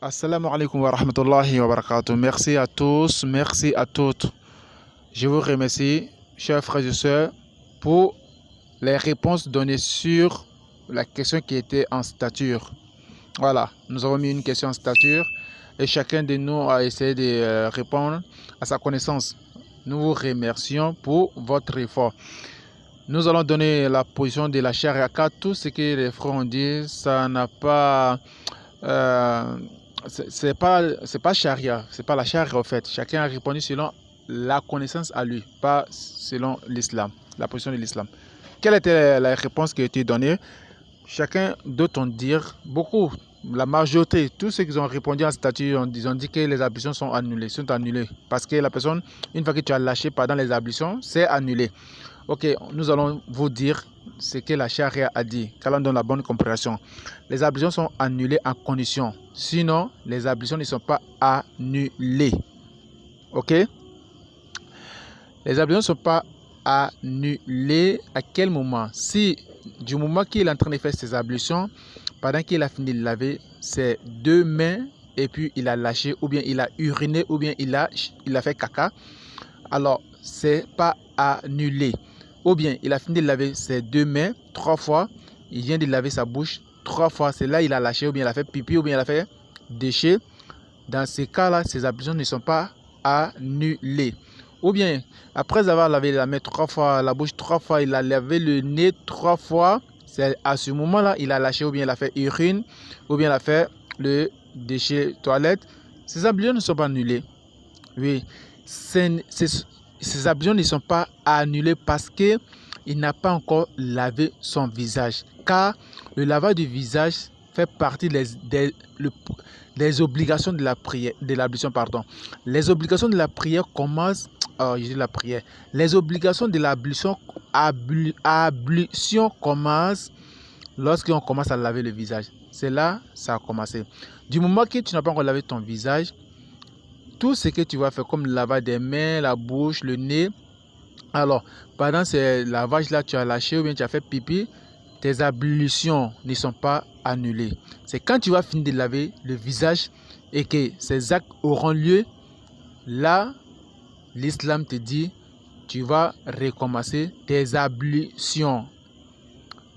Assalamu alaikum wa rahmatullahi wa barakatuh. Merci à tous, merci à toutes. Je vous remercie, chers frères et sœurs, pour les réponses données sur la question qui était en stature. Voilà, nous avons mis une question en stature et chacun de nous a essayé de répondre à sa connaissance. Nous vous remercions pour votre effort. Nous allons donner la position de la charia, car tout ce que les frères ont dit, ça n'a pas... c'est pas charia, c'est pas la charia en fait. Chacun a répondu selon la connaissance à lui, pas selon l'islam, la position de l'islam. Quelle était la réponse qui a été donnée? Chacun d'autre dire beaucoup, la majorité, tous ceux qui ont répondu en statut, ils ont dit que les ablutions sont annulées, parce que la personne, une fois que tu as lâché pendant les ablutions, c'est annulé. Ok, nous allons vous dire ce que la charia a dit, qu'elle en donne la bonne compréhension. Les ablutions sont annulées en condition, sinon les ablutions ne sont pas annulées. Ok, les ablutions ne sont pas annulées à quel moment? Si du moment qu'il est en train de faire ses ablutions, pendant qu'il a fini de laver ses deux mains et puis il a lâché, ou bien il a uriné, ou bien il a fait caca, alors c'est pas annulé. Ou bien il a fini de laver ses deux mains 3 fois, il vient de laver sa bouche 3 fois, c'est là il a lâché, ou bien il a fait pipi, ou bien il a fait déchet. Dans ces cas-là, ces ablutions ne sont pas annulées. Ou bien, après avoir lavé la main 3 fois, la bouche 3 fois, il a lavé le nez 3 fois, c'est à ce moment-là, il a lâché, ou bien il a fait urine, ou bien il a fait le déchet toilette. Ces ablutions ne sont pas annulées. Oui, ces ablutions ne sont pas annulées parce qu'il n'a pas encore lavé son visage. Car le lavage du visage fait partie des obligations de la prière, de l'ablution, pardon. Les obligations de la prière commencent, les obligations de l'ablution commencent lorsqu'on commence à laver le visage. C'est là ça a commencé. Du moment que tu n'as pas encore lavé ton visage, tout ce que tu vas faire comme le lavage des mains, la bouche, le nez, alors pendant ces lavages-là, tu as lâché ou bien tu as fait pipi, tes ablutions ne sont pas annulées. C'est quand tu vas finir de laver le visage et que ces actes auront lieu, là, l'islam te dit, tu vas recommencer tes ablutions.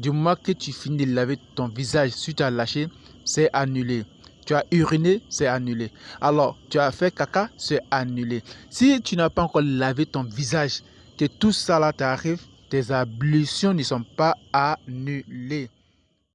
Du moment que tu finis de laver ton visage, si tu as lâché, c'est annulé. Tu as uriné, c'est annulé. Alors, tu as fait caca, c'est annulé. Si tu n'as pas encore lavé ton visage, que tout ça là t'arrive, tes ablutions ne sont pas annulées.